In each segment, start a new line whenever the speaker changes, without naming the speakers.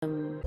ம்.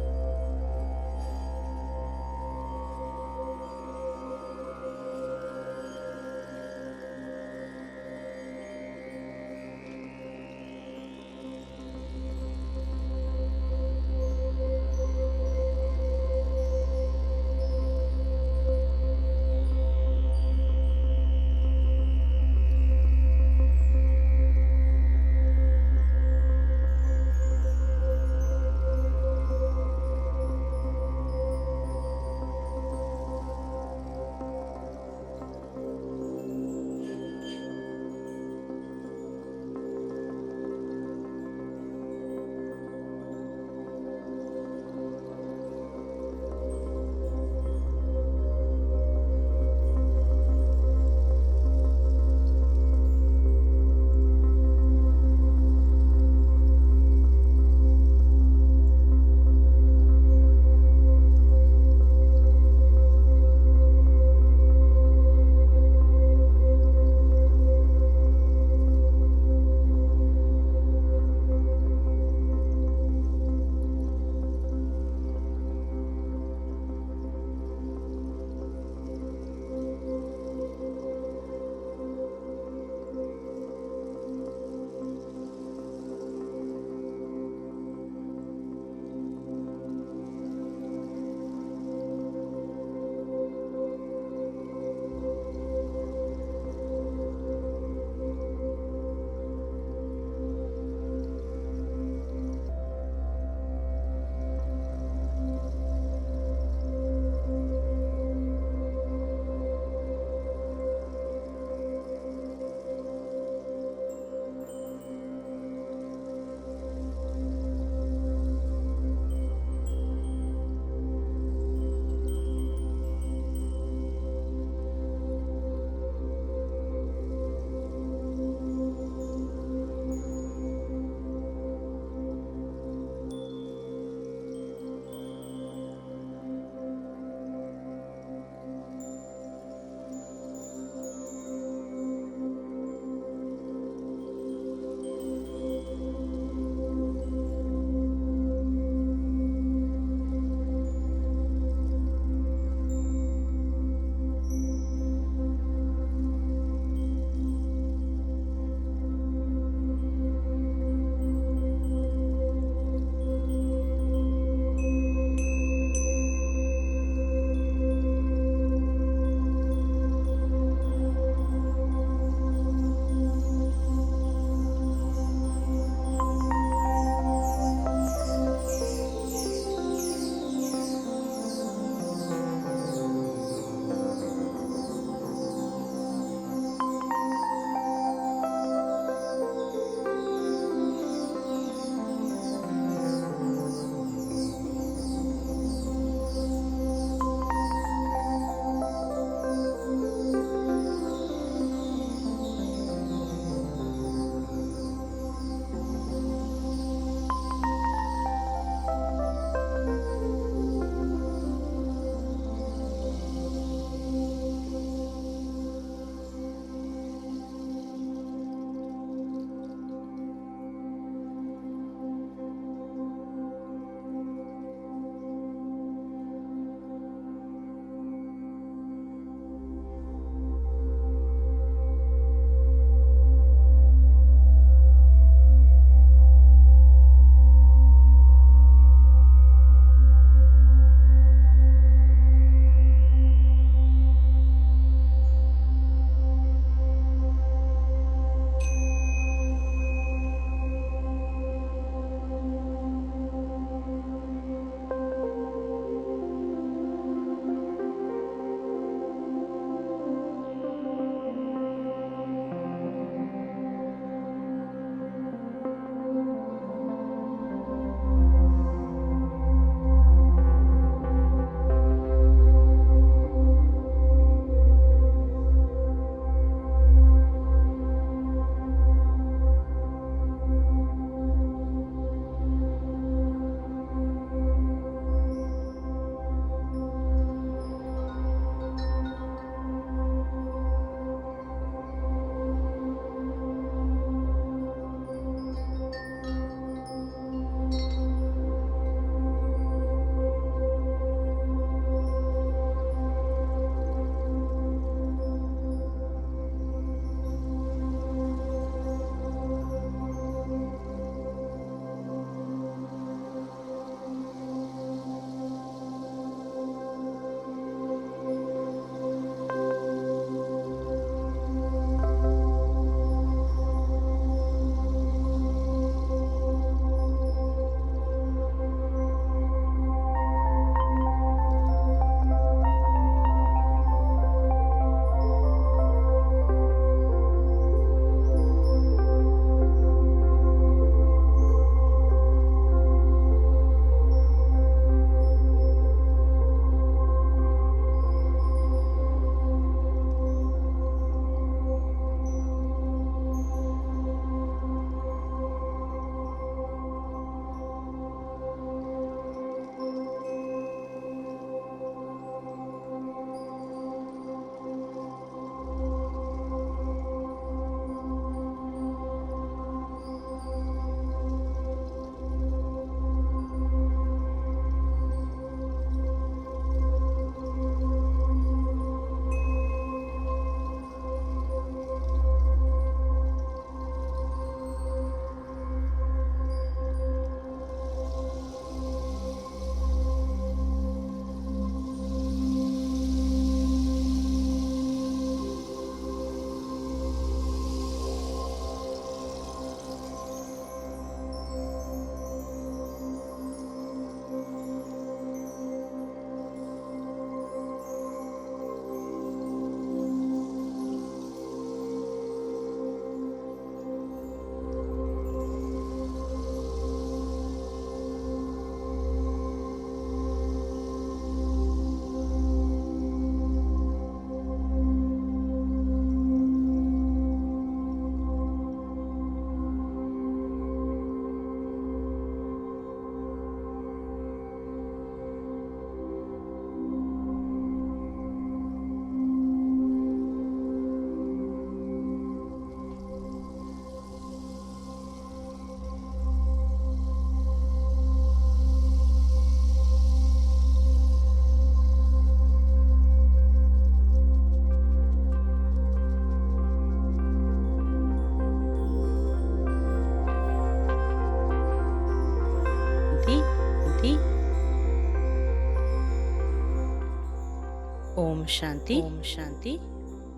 ஓம் சாந்தி. ஓம் சாந்தி.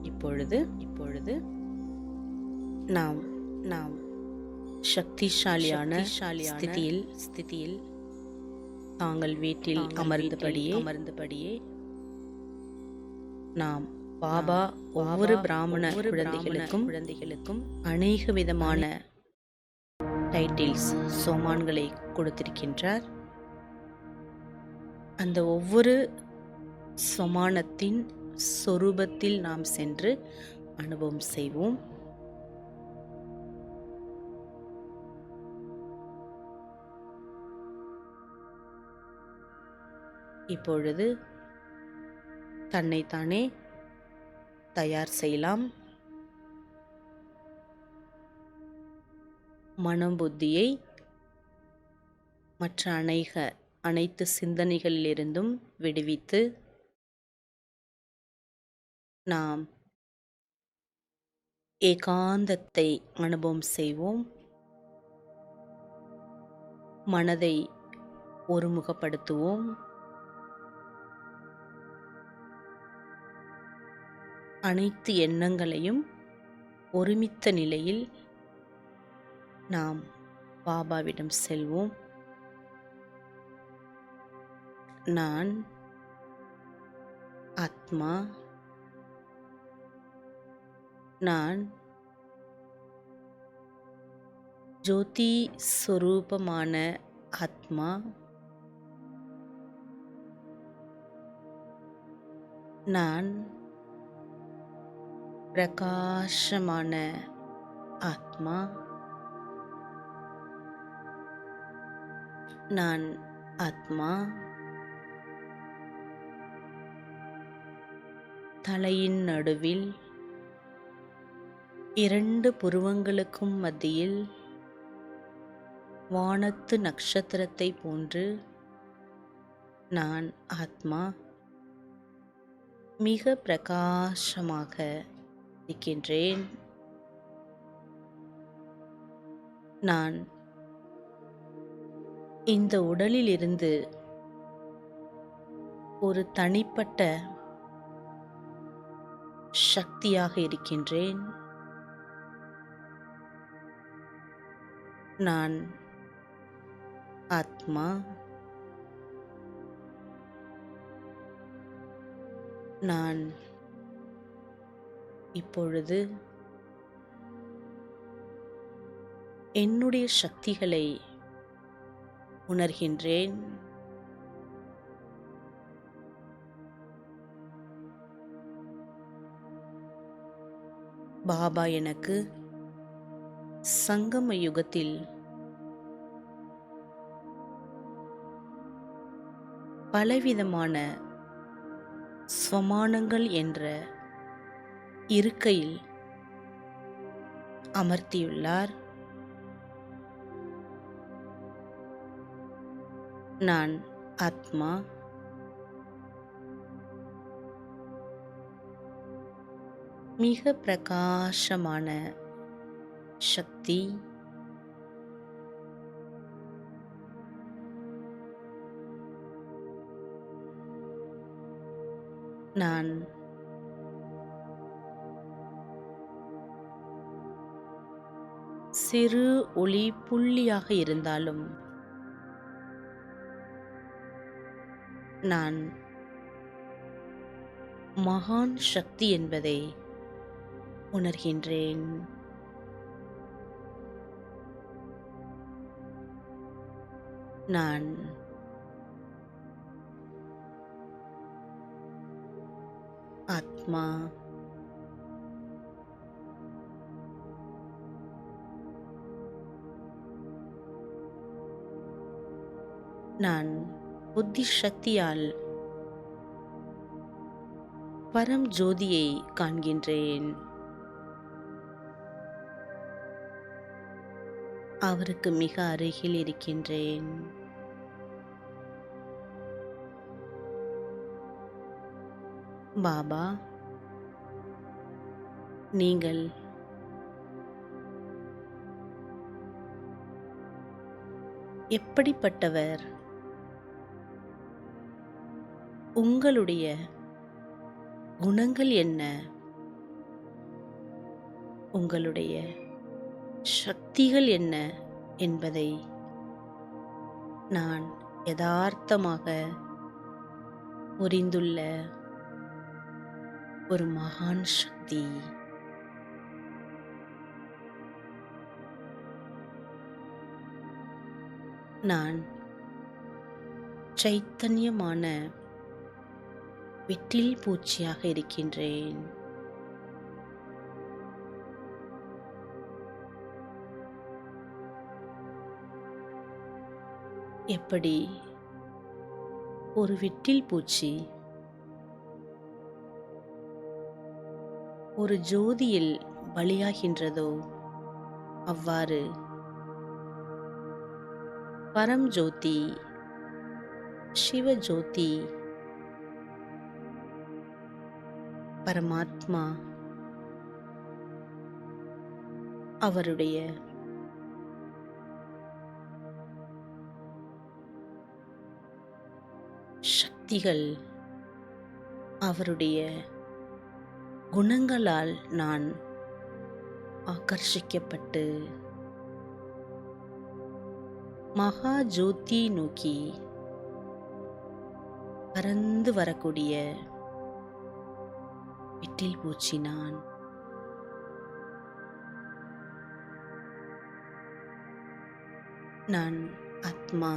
இப்பொழுது நாம் நாம் சக்திசாலியான ஸ்திதியில் தாங்கள் வீட்டில் அமர்ந்தபடியே நாம் பாபா ஒவ்வொரு பிராமண குழந்தைகளுக்கும் அநேக விதமான டைட்டில்ஸ் சோமான்களை கொடுத்திருக்கின்றார். அந்த ஒவ்வொரு சமானத்தின் சொரூபத்தில் நாம் சென்று அனுபவம் செய்வோம். இப்பொழுது தன்னைத்தானே தயார் செய்யலாம். மனம் புத்தியை மற்ற அனைத்து சிந்தனைகளிலிருந்தும் விடுவித்து நாம் ஏகாந்தத்தை அனுபவம் செய்வோம். மனதை ஒருமுகப்படுத்துவோம். அனைத்து எண்ணங்களையும் ஒருமித்த நிலையில் நாம் பாபாவிடம் செல்வோம். நான் ஆத்மா, நான் ஜோதி ஸ்வரூபமான ஆத்மா, நான் பிரகாசமான ஆத்மா, நான் ஆத்மா தலையின் நடுவில் 2 புருவங்களுக்கும் மத்தியில் வானத்து நட்சத்திரத்தை போன்று நான் ஆத்மா மிக பிரகாசமாக இருக்கின்றேன். நான் இந்த உடலிலிருந்து ஒரு தனிப்பட்ட சக்தியாக இருக்கின்றேன். நான் ஆத்மா, நான் இப்பொழுது என்னுடைய சக்திகளை உணர்கின்றேன். பாபா எனக்கு சங்கம யுகத்தில் பலவிதமான ஸ்வமானங்கள் என்ற இருக்கையில் அமர்த்தியுள்ளார். நான் ஆத்மா, மிக பிரகாசமான சக்தி. நான் சிறு ஒளி புள்ளியாக இருந்தாலும் நான் மகான் சக்தி என்பதை உணர்கின்றேன். நான் ஆத்மா, நான் புத்தி சக்தியால் பரம் ஜோதியை காண்கின்றேன். அவருக்கு மிக அருகில் இருக்கின்றேன். பாபா, நீங்கள் எப்படிப்பட்டவர்? உங்களுடைய குணங்கள் என்ன, உங்களுடைய சக்திகள் என்ன என்பதை நான் யதார்த்தமாக புரிந்துள்ள ஒரு மகான் சக்தி. நான் சைத்தன்யமான விட்டில் பூச்சியாக இருக்கின்றேன். எப்படி ஒரு விட்டில் பூச்சி ஒரு ஜோதியில் பலியாகின்றதோ, அவ்வாறு பரம் ஜோதி, சிவஜோதி, பரமாத்மா அவருடைய சக்திகள், அவருடைய குணங்களால் நான் ஆகர்ஷிக்கப்பட்டு மகா ஜோதி நோக்கி பறந்து வரக்கூடிய விட்டில் பூச்சி நான். நான் ஆத்மா.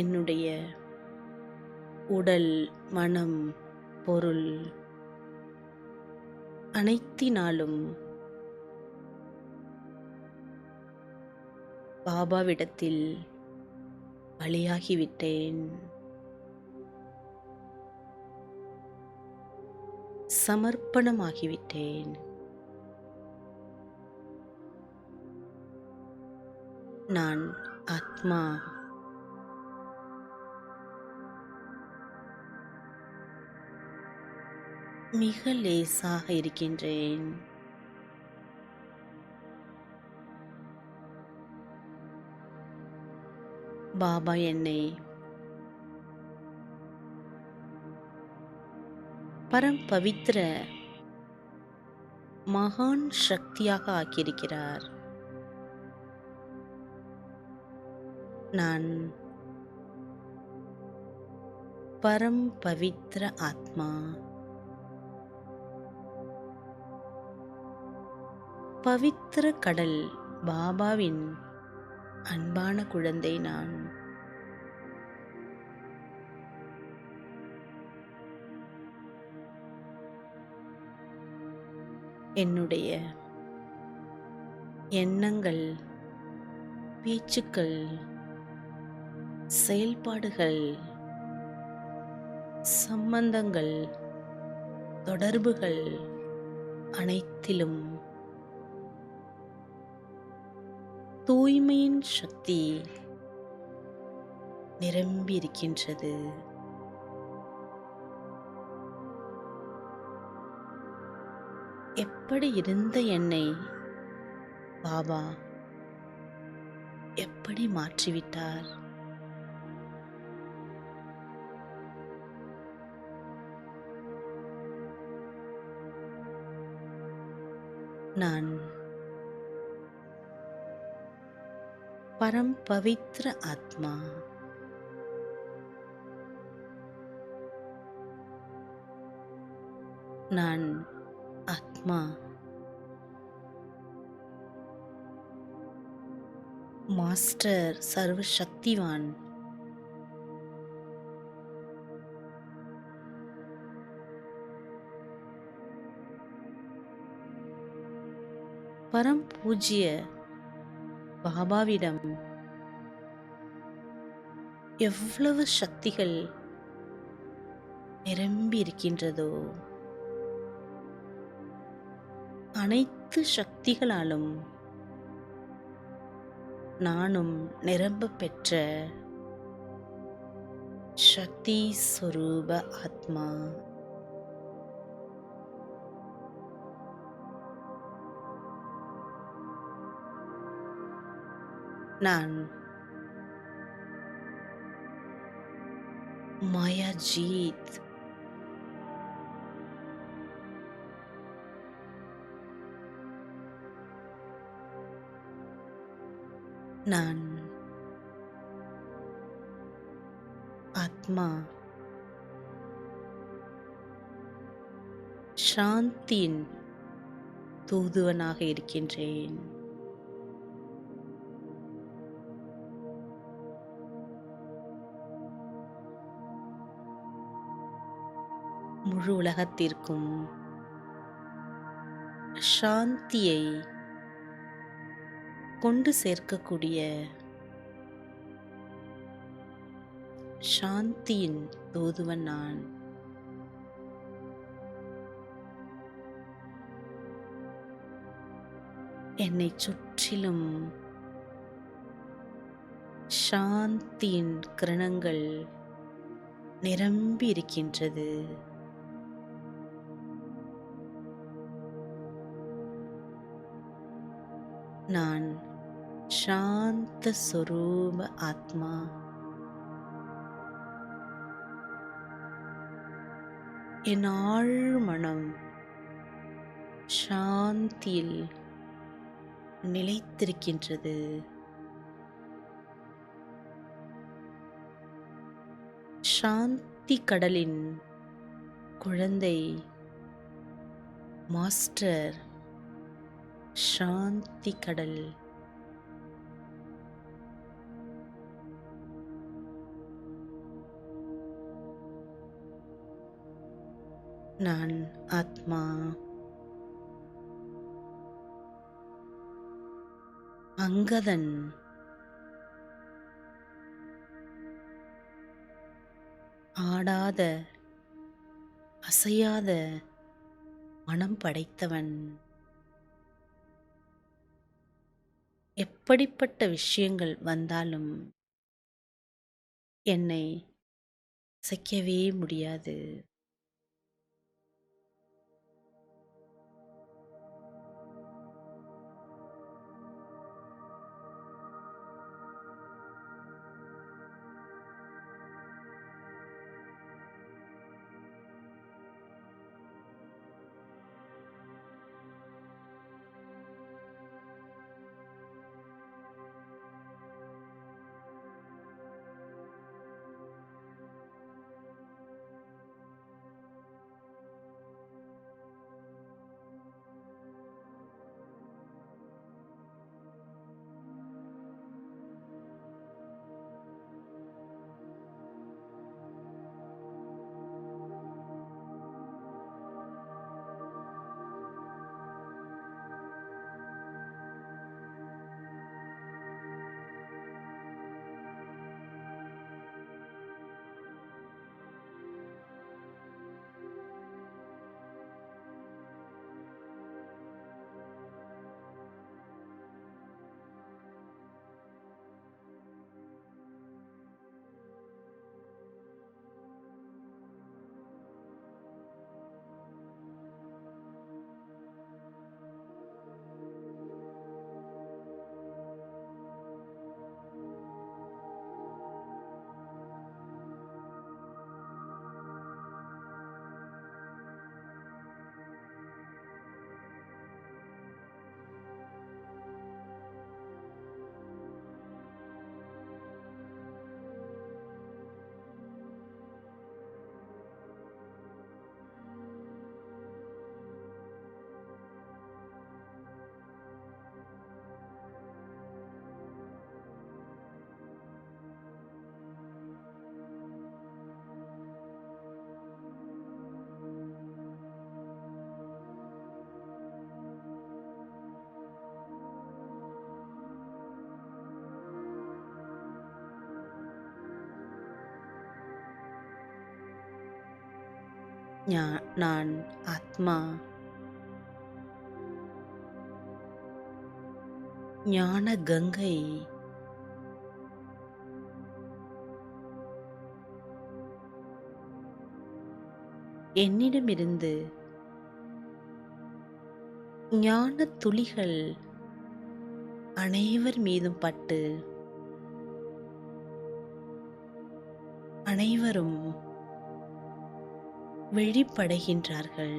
என்னுடைய உடல், மனம், பொருள் அனைத்தினாலும் பாபாவிடத்தில் பலியாகிவிட்டேன், சமர்ப்பணமாகிவிட்டேன். நான் ஆத்மா. மிக லேசாக இருக்கின்றேன். பாபா என்னை பரம் பவித்ர மகான் சக்தியாக ஆக்கியிருக்கிறார். நான் பரம் பவித்ர ஆத்மா. பவித்திர கடல் பாபாவின் அன்பான குழந்தை நான். என்னுடைய எண்ணங்கள், பேச்சுக்கள், செயல்பாடுகள், சம்பந்தங்கள், தொடர்புகள் அனைத்திலும் தூய்மையின் சக்தி நிரம்பி இருக்கின்றது. எப்படி இருந்த என்னை பாபா எப்படி மாற்றிவிட்டார். நான் பரம் பவித்ர ஆத்மா. நான் ஆத்மா. மாஸ்டர் சர்வ சக்திவான். பரம் பூஜ்ய பாபாவிடம் எவ்வளவு சக்திகள் நிரம்பி இருக்கின்றதோ, அனைத்து சக்திகளாலும் நானும் நிரம்ப பெற்ற சக்தி ஸ்வரூப ஆத்மா. நான் மாயாஜீத் நான் ஆத்மா சாந்தியின் தூதுவனாக இருக்கின்றேன். முழு உலகத்திற்கும் சாந்தியை கொண்டு சேர்க்கக்கூடிய சாந்தியின் தூதுவன் நான். என்னை சுற்றிலும் சாந்தியின் கிரணங்கள் நிரம்பி இருக்கின்றது. நான் சாந்த சொரூப ஆத்மா. என் ஆழ்மனம் சாந்தியில் நிலைத்திருக்கின்றது. சாந்தி கடலின் குழந்தை மாஸ்டர் சாந்தி கடல். நான் ஆத்மா. அங்கதன் ஆடாத அசையாத மனம் படைத்தவன். எப்படிப்பட்ட விஷயங்கள் வந்தாலும் என்னை அசைக்கவே முடியாது. நான் ஆத்மா. ஞான கங்கை என்னிடமிருந்து ஞான துளிகள் அனைவர் மீதும் பட்டு அனைவரும் விழிப்படைகின்றார்கள்.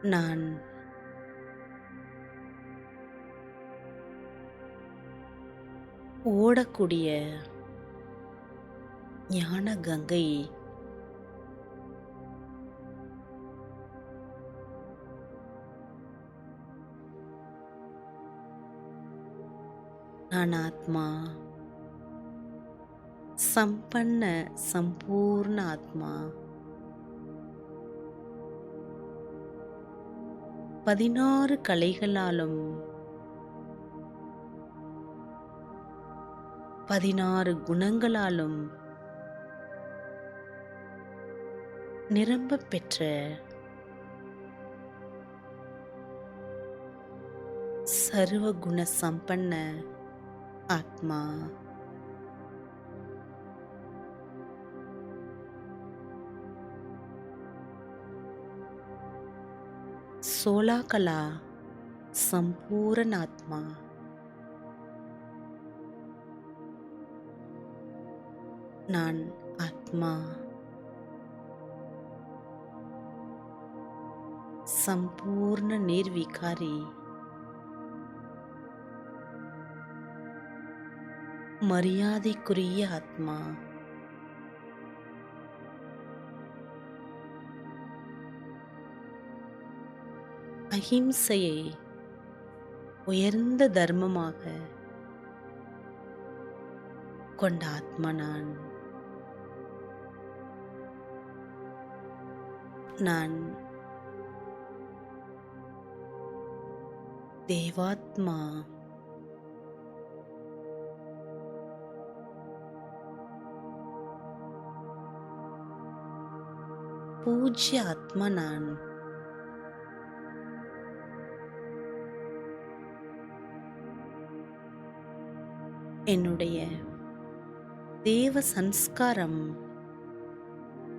நான் ஓடக்கூடிய ஞான கங்கை நான் ஆத்மா, சம்பன்ன சம்பூர்ண ஆத்மா. 16 கலைகளாலும் 16 குணங்களாலும் நிரம்பப் பெற்ற சர்வகுண சம்பன்ன ஆத்மா. சோலாகலா சம்பூரண ஆத்மா. நான் ஆத்மா, சம்பூர்ண நிர்விகாரி, மரியாதைக்குரிய ஆத்மா. அஹிம்சையை உயர்ந்த தர்மமாக கொண்ட ஆத்மா நான். நான் தேவாத்மா, பூஜ்ய ஆத்மா நான். என்னுடைய தேவ சன்ஸ்காரம்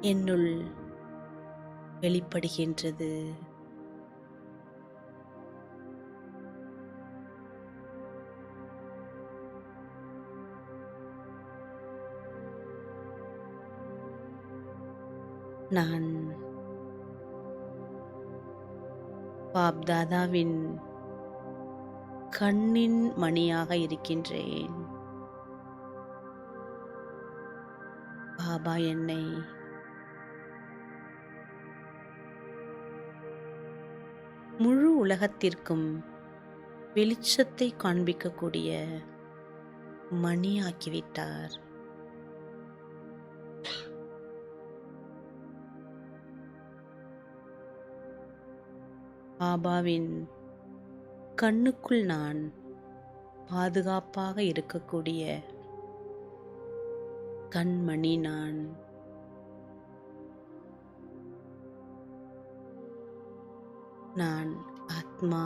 என்னுள் வெளிப்படுகின்றது. நான் பாப்தாதாவின் கண்ணின் மணியாக இருக்கின்றேன். பாபா என்னை முழு உலகத்திற்கும் வெளிச்சத்தை காண்பிக்கக்கூடிய மணியாக்கிவிட்டார். பாபாவின் கண்ணுக்குள் நான் பாதுகாப்பாக இருக்கக்கூடிய கண்மணி நான். நான் ஆத்மா,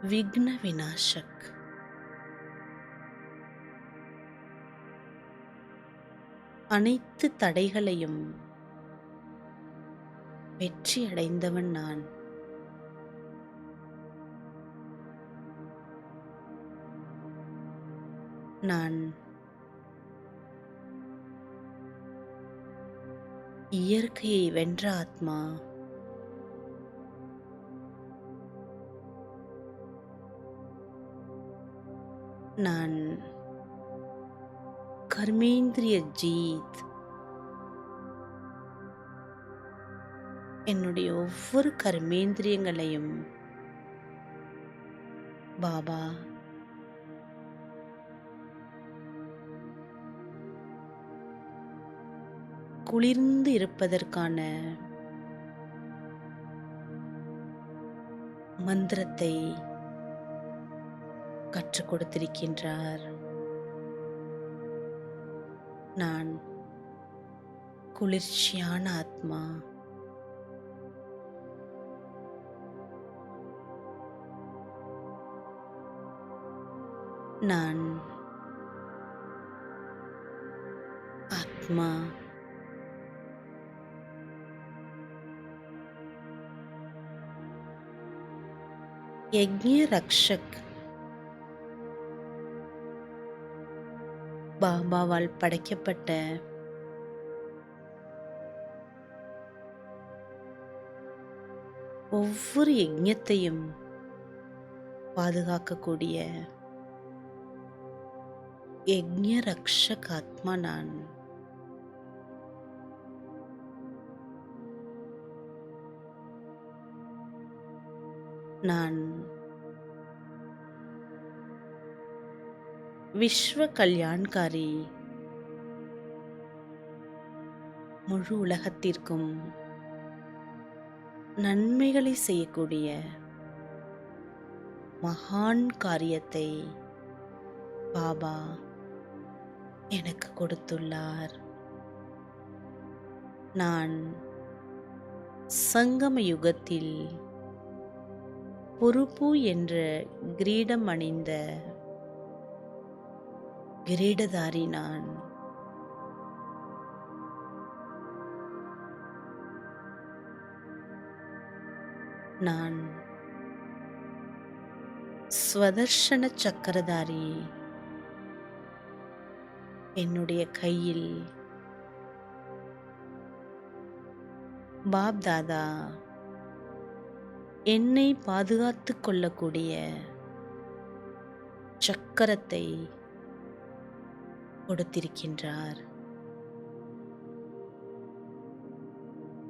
விக்ன விநாசக். அனைத்து தடைகளையும் வெற்றி அடைந்தவன் நான். நான் இயற்கையை வென்ற ஆத்மா. நான் கர்மேந்திரிய ஜீத். என்னுடைய ஒவ்வொரு கர்மேந்திரியங்களையும் பாபா குளிர்ந்து இருப்பதற்கான மந்திரத்தை கற்றுக் கொடுத்திருக்கின்றார். நான் குளிர்ச்சியான ஆத்மா. நான் ஆத்மா. யக்ஞ ரக்ஷக். பாபாவால் படைக்கப்பட்ட ஒவ்வொரு யஜ்ஞத்தையும் பாதுகாக்கக்கூடிய யக்ஞ ரக்ஷகாத்மா நான். நான் விஸ்வ கல்யாண்காரி. முழு உலகத்திற்கும் நன்மைகளை செய்யக்கூடிய மகான் காரியத்தை பாபா எனக்கு கொடுத்துள்ளார். நான் சங்கம யுகத்தில் பொறுப்பு என்ற கிரீடம் அணிந்த கிரீடதாரி நான். நான் ஸ்வதர்ஷன சக்கரதாரி. என்னுடைய கையில் பாப் தாதா என்னை பாதுகாத்து கொள்ளக்கூடிய சக்கரத்தை கொடுத்திருக்கின்றார்.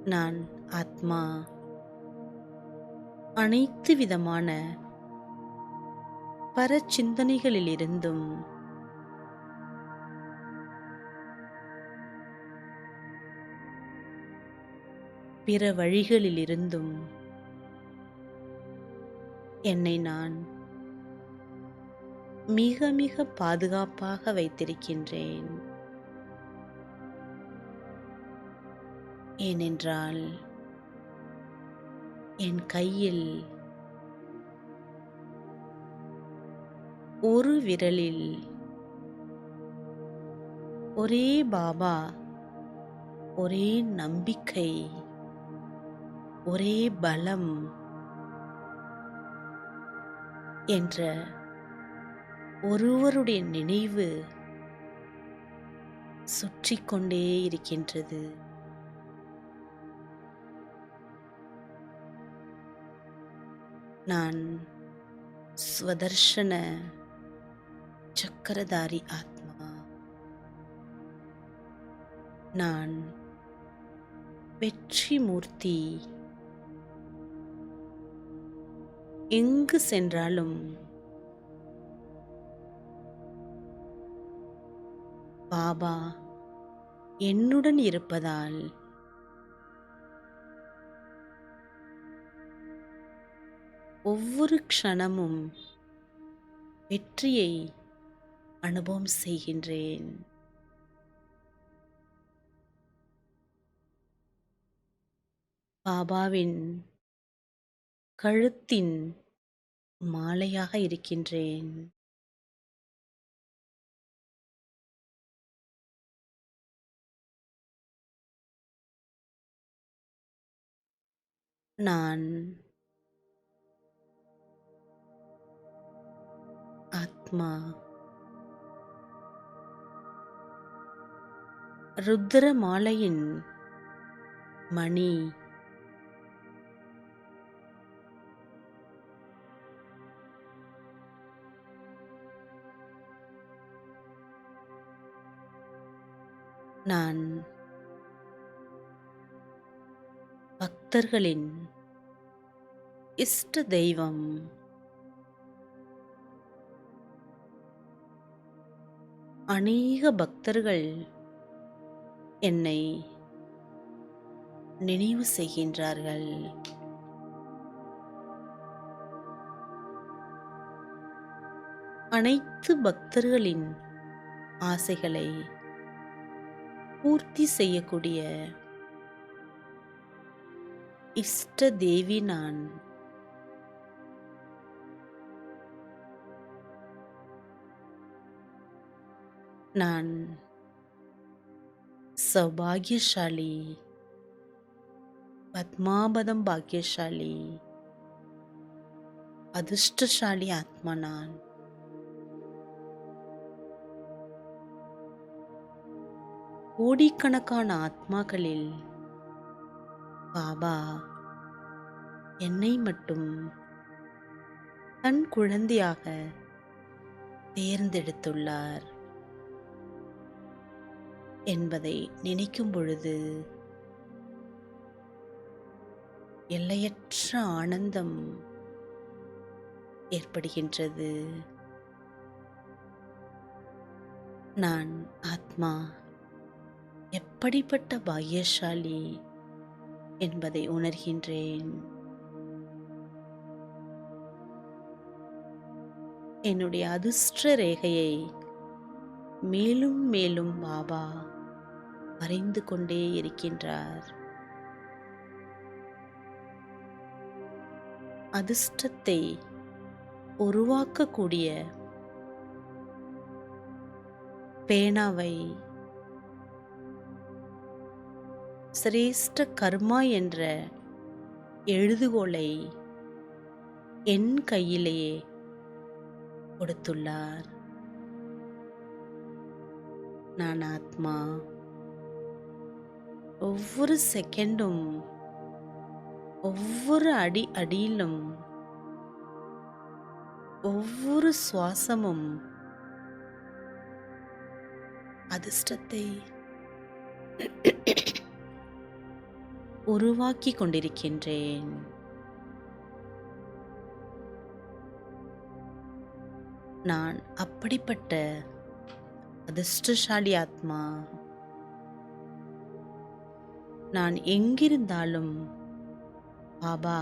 நான் ஆத்மா அனைத்து விதமான பரச்சிந்தனைகளிலிருந்தும் பிற வழிகளிலிருந்தும் என்னை நான் மிக மிக பாதுகாப்பாக வைத்திருக்கின்றேன். ஏனென்றால் என் கையில் ஒரு விரலில் ஒரே பாபா, ஒரே நம்பிக்கை, ஒரே பலம் என்ற ஒருவருடைய நினைவு சுற்றிக் கொண்டே இருக்கின்றது. நான் ஸ்வதர்ஷன சக்கரதாரி ஆத்மா. நான் வெற்றி மூர்த்தி. எங்கு சென்றாலும் பாபா என்னுடன் இருப்பதால் ஒவ்வொரு க்ஷணமும் வெற்றியை அனுபவம் செய்கின்றேன். பாபாவின் கழுத்தின் மாலையாக இருக்கின்றேன். நான் ஆத்மா. ருத்ர மாலையின் மணி நான் பக்தர்களின் இஷ்ட தெய்வம். அநேக பக்தர்கள் என்னை நினைவு செய்கின்றார்கள். அனைத்து பக்தர்களின் ஆசைகளை பூர்த்தி செய்யக்கூடிய இஷ்ட தேவி நான். நான் சௌபாகியசாலி, பத்மாபதம் பாக்கியசாலி, அதிர்ஷ்டசாலி ஆத்மா நான். கோடிக்கணக்கான ஆத்மாக்களில் பாபா என்னை மட்டும் தன் குழந்தையாக தேர்ந்தெடுத்துள்ளார். என்பதை நினைக்கும் பொழுது எல்லையற்ற ஆனந்தம் ஏற்படுகின்றது. நான் ஆத்மா எப்படிப்பட்ட பாக்கியசாலி என்பதை உணர்கின்றேன். என்னுடைய அதிர்ஷ்ட ரேகையை மேலும் மேலும் பாபா வரைந்து கொண்டே இருக்கின்றார். அதிர்ஷ்டத்தை உருவாக்கக்கூடிய பேனாவை சிரேஷ்ட கர்மா என்ற எழுதுகோலை என் கையிலேயே கொடுத்துள்ளார். நான் ஆத்மா. ஒவ்வொரு செகண்டும், ஒவ்வொரு அடியிலும், ஒவ்வொரு சுவாசமும் அதிர்ஷ்டத்தை உருவாக்கி கொண்டிருக்கின்றேன். நான் அப்படிப்பட்ட அதிர்ஷ்டசாலி ஆத்மா. நான் எங்கிருந்தாலும் பாபா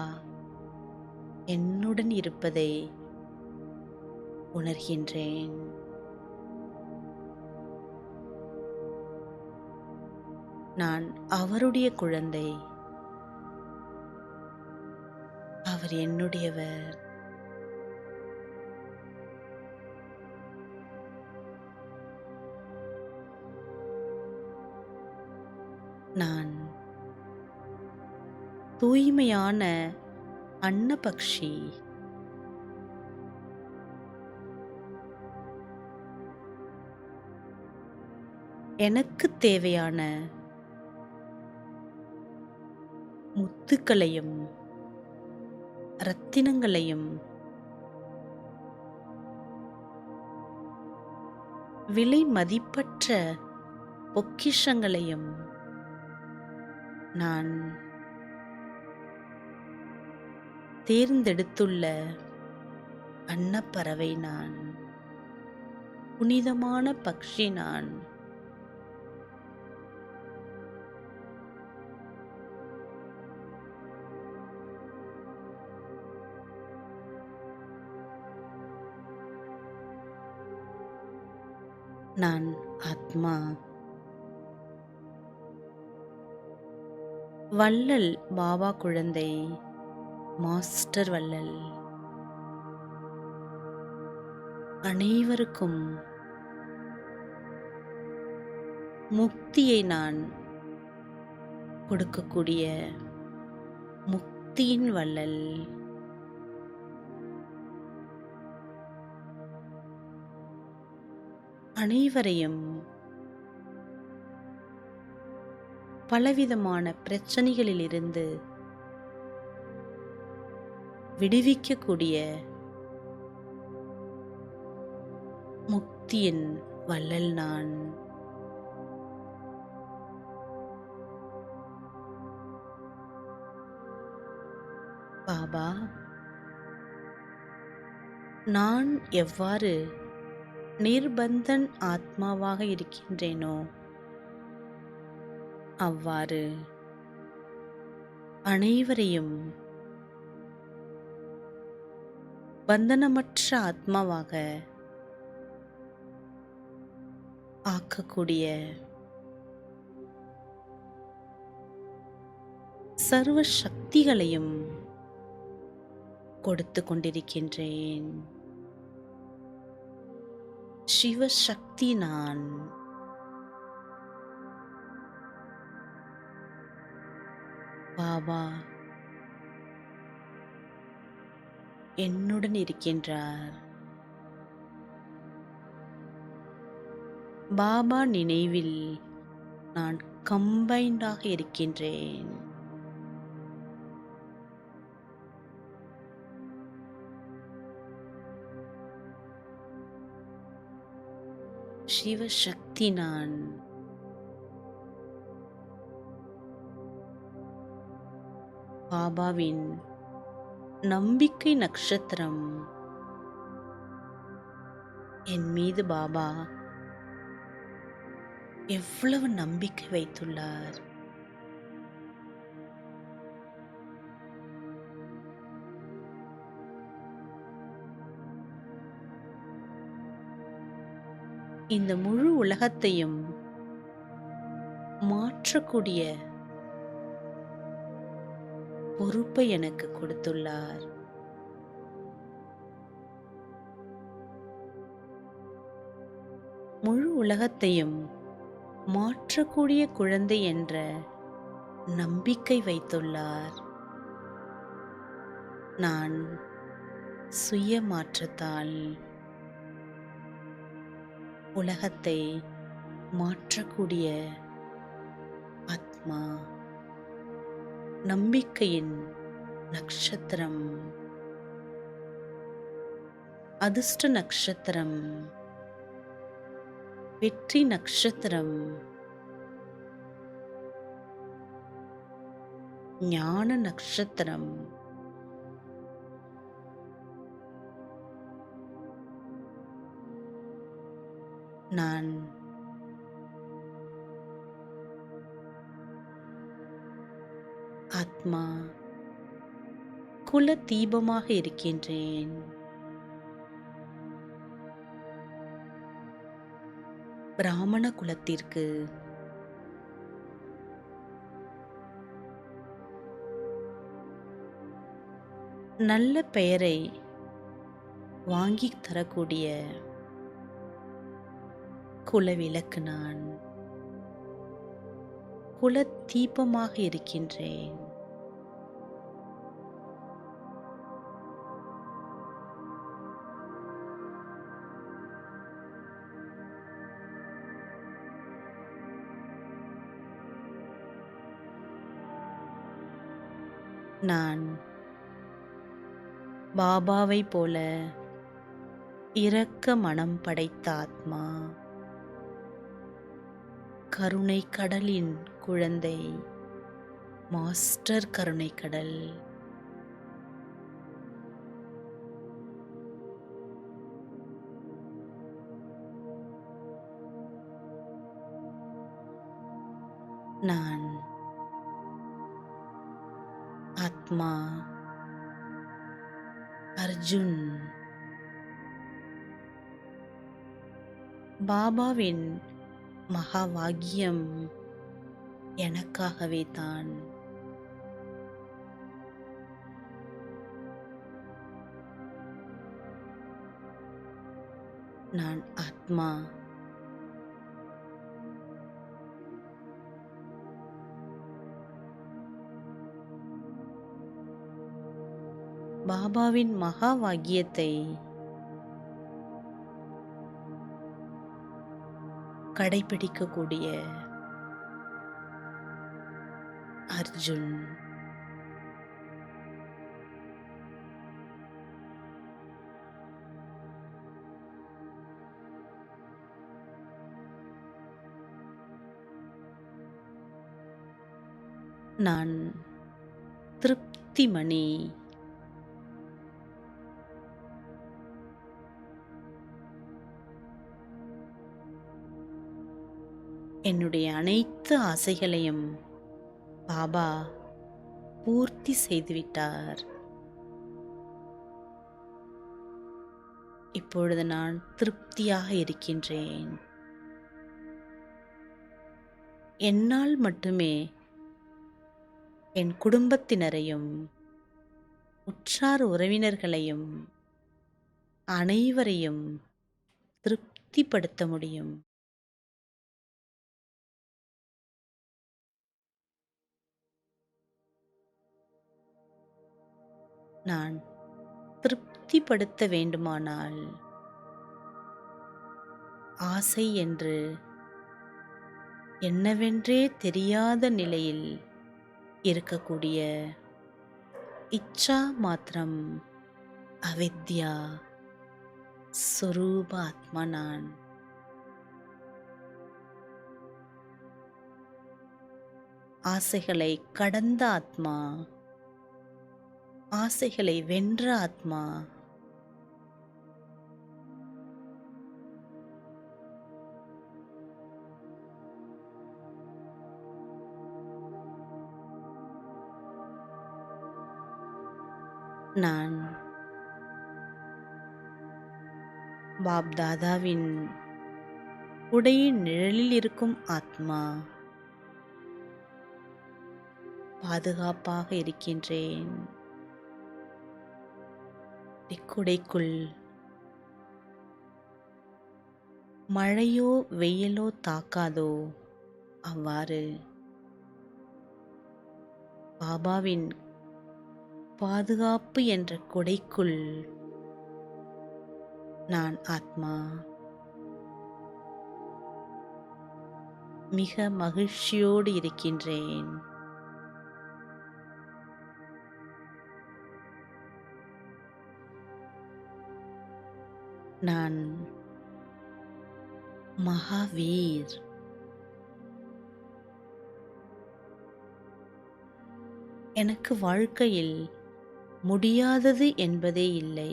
என்னுடன் இருப்பதை உணர்கின்றேன். நான் அவருடைய குழந்தை. அவர் என்னுடையவர். நான் தூய்மையான அன்னபக்ஷி. எனக்கு தேவையான முத்துக்களையும் ரத்தினங்களையும் விலை மதிப்பற்ற பொக்கிஷங்களையும் நான் தேர்ந்தெடுத்துள்ள அன்னப்பறவை. நான் புனிதமான பக்ஷி. நான் நான் ஆத்மா. வள்ளல் பாபா குழந்தை. மாஸ்டர் வள்ளல். அனைவருக்கும் முக்தியை நான் கொடுக்கக்கூடிய முக்தியின் வள்ளல். அனைவரையும் பலவிதமான பிரச்சனைகளிலிருந்து விடுவிக்கக்கூடிய முக்தியின் வள்ளல் நான். பாபா, நான் எவ்வாறு நிர்பந்தன் ஆத்மாவாக இருக்கின்றேனோ அவ்வாறு அனைவரையும் பந்தனமற்ற ஆத்மாவாக ஆக்கக்கூடிய சர்வ சக்திகளையும் கொடுத்து கொண்டிருக்கின்றேன். சிவசக்தி நான். பாபா என்னுடன் இருக்கின்றார். பாபா நினைவில் நான் கம்பைண்டாக இருக்கின்றேன். சிவசக்தி நான். பாபாவின் நம்பிக்கை நட்சத்திரம் என் மீது பாபா எவ்வளவு நம்பிக்கை வைத்துள்ளார். இந்த முழு உலகத்தையும் மாற்றக்கூடிய பொறுப்பை எனக்கு கொடுத்துள்ளார். முழு உலகத்தையும் மாற்றக்கூடிய குழந்தை என்ற நம்பிக்கை வைத்துள்ளார். நான் சுய மாற்றத்தால் உலகத்தை மாற்றக்கூடிய ஆத்மா. நம்பிக்கையின் நட்சத்திரம், அதிர்ஷ்ட நட்சத்திரம், வெற்றி நட்சத்திரம், ஞான நட்சத்திரம், நான் ஆத்மா குல தீபமாக இருக்கின்றேன். பிராமண குலத்திற்கு நல்ல பெயரை வாங்கித் தரக்கூடிய குலவிளக்கு நான். குல தீபமாக இருக்கின்றேன். நான் பாபாவை போல இரக்க மனம் படைத்த ஆத்மா. கருணை கடலின் குழந்தை, மாஸ்டர் கருணை கடல். நான் ஆத்மா அர்ஜுன். பாபாவின் மகா பாக்கியம் எனக்காகவே தான். நான் ஆத்மா. பாபாவின் மகா பாக்கியத்தை கடைபிடிக்கக்கூடிய அர்ஜுன். நான் திருப்திமணி. என்னுடைய அனைத்து ஆசைகளையும் பாபா பூர்த்தி செய்துவிட்டார். இப்பொழுது நான் திருப்தியாக இருக்கின்றேன். என்னால் மட்டுமே என் குடும்பத்தினரையும் உற்றார் உறவினர்களையும் அனைவரையும் திருப்திப்படுத்த முடியும். நான் திருப்திப்படுத்த வேண்டுமானால் ஆசை என்று என்னவென்றே தெரியாத நிலையில் இருக்கக்கூடிய இச்சா மாத்திரம் அவித்யா ஸ்வரூப ஆத்மா நான். ஆசைகளை கடந்த ஆத்மா ஆசைகளை வென்ற ஆத்மா. நான் பாப் தாதாவின் உடையின் நிழலில் இருக்கும் ஆத்மா. பாதுகாப்பாக இருக்கின்றேன். இக்குடைக்குள் மழையோ வெயிலோ தாக்காதோ அவ்வாறு பாபாவின் பாதுகாப்பு என்ற கொடைக்குள் நான் ஆத்மா மிக மகிழ்ச்சியோடு இருக்கின்றேன். நான் மகாவீர். எனக்கு வாழ்க்கையில் முடியாதது என்பதே இல்லை.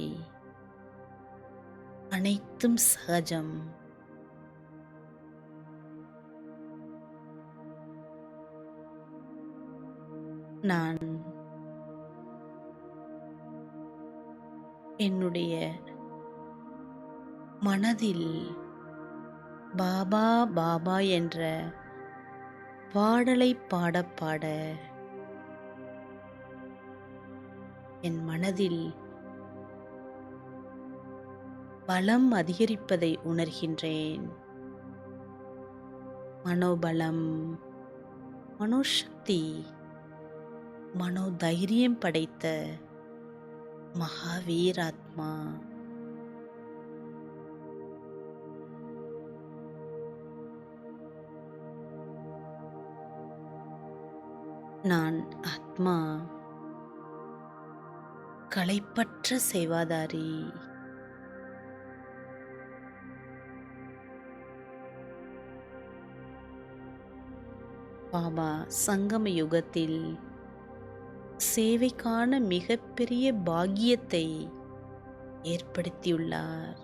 அனைத்தும் சகஜம். நான் என்னுடைய மனதில் பாபா பாபா என்ற பாடலை பாட பாட என் மனதில் பலம் அதிகரிப்பதை உணர்கின்றேன். மனோபலம், மனோசக்தி, மனோதைரியம் படைத்த மகாவீராத்மா. நான் ஆத்மா களைப்பற்ற சேவாதாரி. பாபா சங்கம யுகத்தில் சேவைக்கான மிகப்பெரிய பாக்கியத்தை ஏற்படுத்தியுள்ளார்.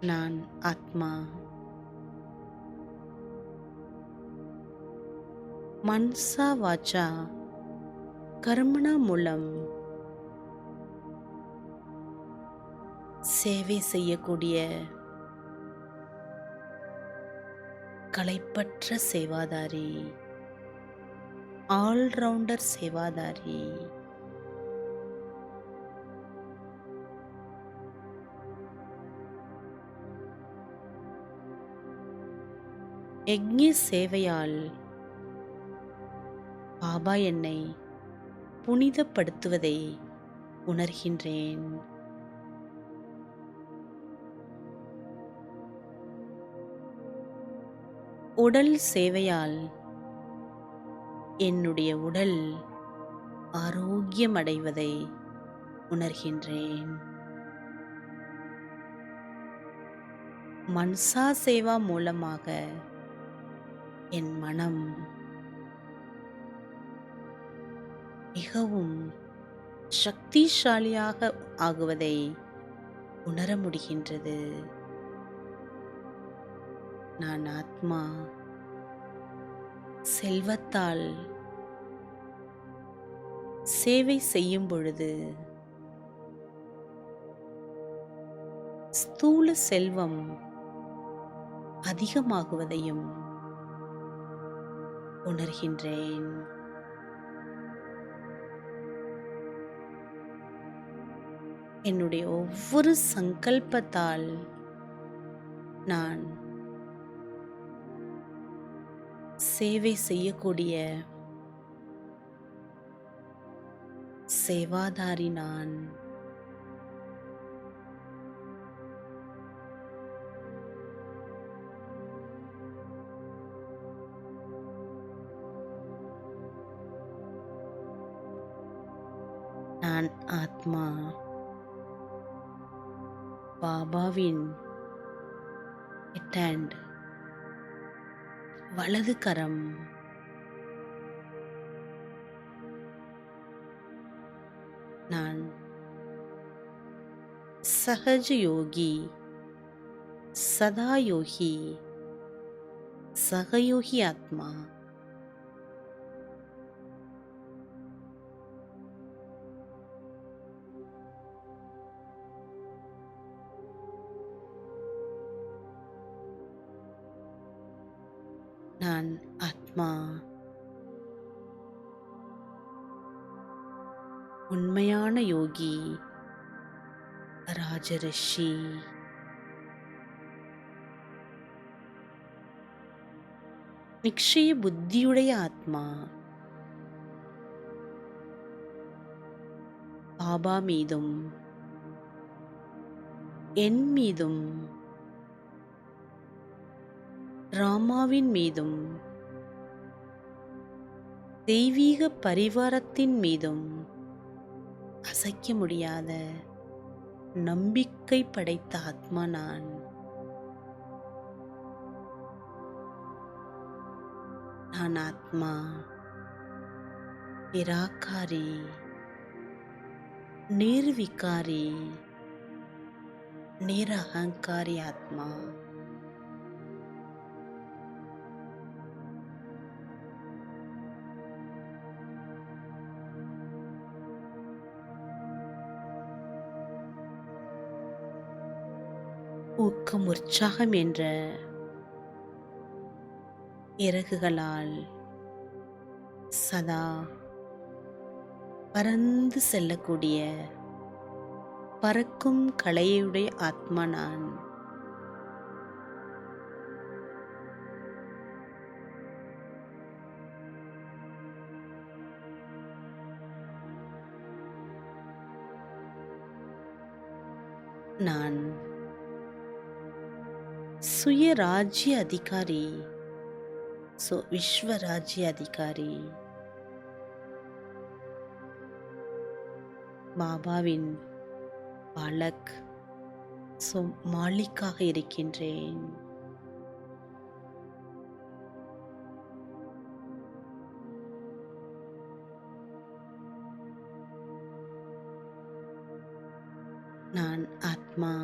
நான் ஆத்மா மன்சா வாச்சா கர்மணா மூலம் சேவை செய்யக்கூடிய களைப்பற்ற சேவாதாரி, ஆல்ரவுண்டர் சேவாதாரி. யக்ஞ சேவையால் பாபா என்னை புனிதப்படுத்துவதை உணர்கின்றேன். உடல் சேவையால் என்னுடைய உடல் ஆரோக்கியமடைவதை உணர்கின்றேன். மன்சா சேவா மூலமாக என் மனம் மிகவும் சக்திசாலியாக ஆகுவதை உணர முடிகின்றது. நான் ஆத்மா செல்வத்தால் சேவை செய்யும் பொழுது ஸ்தூல செல்வம் அதிகமாகுவதையும் உணர்கின்றேன். என்னுடைய ஒவ்வொரு சங்கல்பத்தால் நான் சேவை செய்யக்கூடிய சேவாதாரி. நான் நான் ஆத்மா பாபாவின் ரைட் ஹேண்ட் வலது கரம் நான் சகஜ யோகி, சதாயோகி, சகயோகி ஆத்மா. நான் ஆத்மா, உண்மையான யோகி, ராஜரிஷி. நிச்சய புத்தியுடைய ஆத்மா. பாபா மீதும் என் மீதும் ராமாவின் மீதும் தெய்வீக பரிவாரத்தின் மீதும் அசைக்க முடியாத நம்பிக்கை படைத்த ஆத்மா நான். நான் ஆத்மா, நிராகாரி, நிர்விகாரி, நிரஹங்காரி ஆத்மா. ஊக்கம் உற்சாகம் என்ற இறகுகளால் சதா பறந்து செல்லக்கூடிய பறக்கும் கலையுடைய ஆத்மா நான். நான் சுயராஜ்ய அதிகாரி, விஸ்வராஜ்ய அதிகாரி. பாபாவின் பாலக், மாலிக்காக இருக்கின்றேன். நான் ஆத்மா,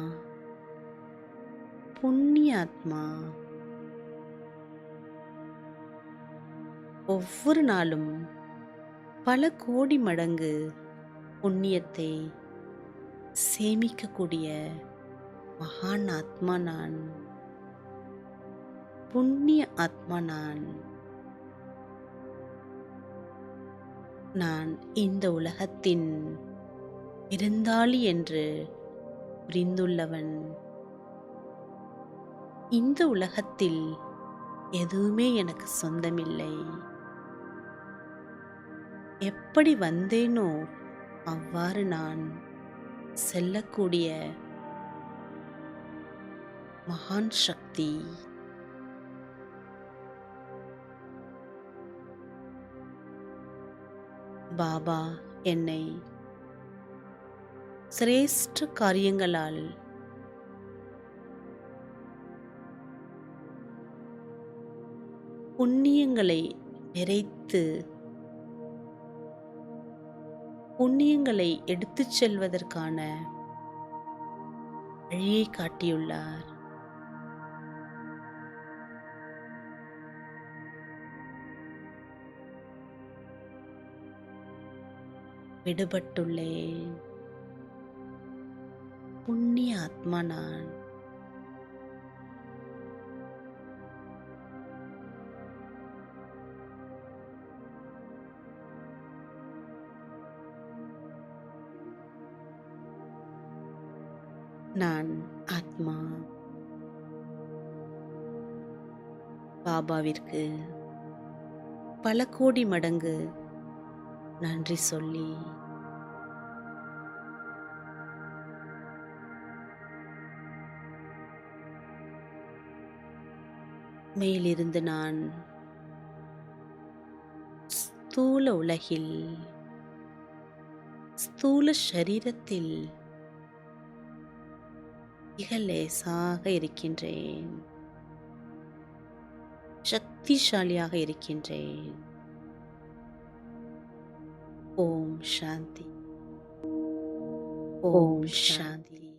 புண்ணிய ஆத்மா. ஒவ்வொரு நாளும் பல கோடி மடங்கு புண்ணியத்தை சேமிக்கக்கூடிய மகான் ஆத்மா நான். புண்ணிய ஆத்மா நான். நான் இந்த உலகத்தின் விருந்தாளி என்று புரிந்துள்ளவன். இந்த உலகத்தில் எதுவுமே எனக்கு சொந்தமில்லை. எப்படி வந்தேனோ அவ்வாறு நான் செல்லக்கூடிய மகான் சக்தி. பாபா என்னை சிரேஷ்ட காரியங்களால் புண்ணியங்களை நிறைத்து புண்ணியங்களை எடுத்துச் செல்வதற்கான வழியை காட்டியுள்ளார். விடுபட்டுள்ளேன். புண்ணிய ஆத்மா நான். நான் ஆத்மா. பாபாவிற்கு பல கோடி மடங்கு நன்றி சொல்லி மேலிருந்து நான் ஸ்தூல உலகில், ஸ்தூல சரீரத்தில் மிக லேசாக இருக்கின்றேன். சக்திசாலியாக இருக்கின்றேன். ஓம் சாந்தி. ஓம் சாந்தி.